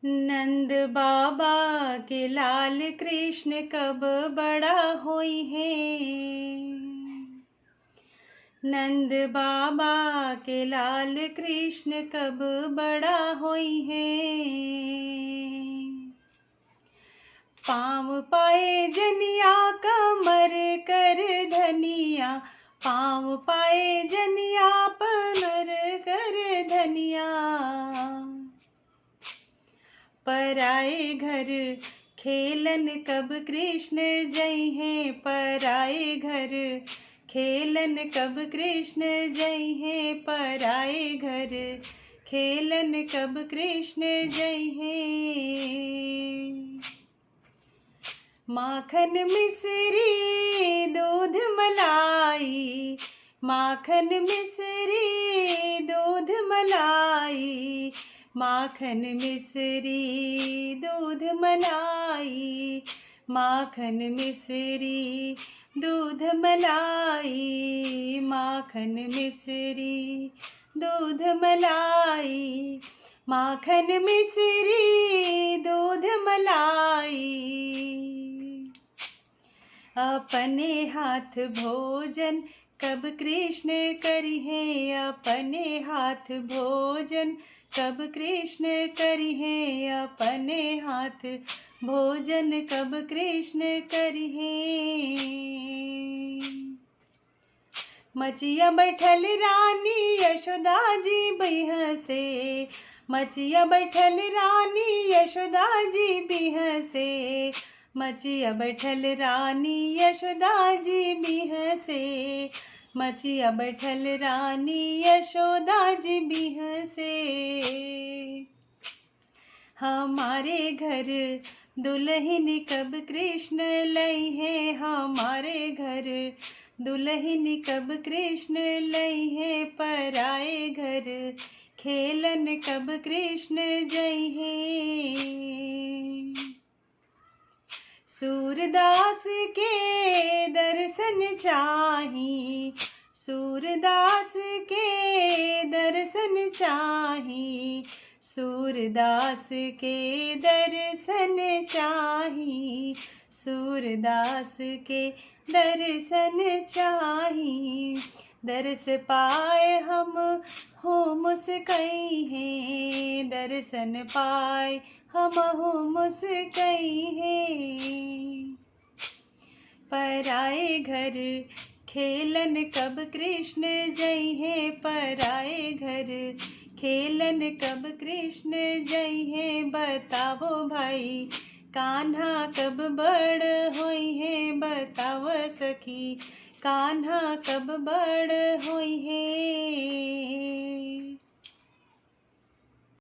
नंद बाबा के लाल कृष्ण कब बड़ा होई है। नंद बाबा के लाल कृष्ण कब बड़ा होई है। पाँव पाए जनिया कमर कर धनिया, पाँव पाए जनिया कमर कर धनिया। पराए घर खेलन कब कृष्ण जई हैं, पराए घर खेलन कब कृष्ण जई हैं, पराए घर खेलन कब कृष्ण जई हैं। माखन मिश्री दूध मलाई, माखन मिश्री दूध मलाई, माखन मिश्री दूध मलाई, माखन मिश्री दूध मलाई, माखन मिश्री दूध मलाई, माखन मिश्री दूध मलाई। अपने हाथ भोजन कब कृष्ण करी है, अपने हाथ भोजन कब कृष्ण करी है, अपने हाथ भोजन कब कृष्ण करी है। मचिया बैठल रानी यशोदा जी बिह से, मचिया बैठल रानी यशोदा जी बिह से, मचिया बैठल रानी यशोदा जी बिह से, मचिया बैठल रानी यशोदा जी बिह से। हमारे घर दुल्हन कब कृष्ण लई है, हमारे घर दुल्हन कब कृष्ण लई है, पराए घर खेलन कब कृष्ण जई है। सूरदास के दर्शन चाही, सूरदास के दर्शन चाही, सूरदास के दर्शन चाही, सूरदास के दर्शन चाही। दर्श पाए हम हो मुस्कई हैं, दर्शन पाए हम हो मुस्कई हैं। पराए घर खेलन कब कृष्ण जई हैं, पराए घर खेलन कब कृष्ण जई हैं। बताओ भाई कान्हा कब बड़ होई है, बताओ सखी कान्हा कब बड़ होई है।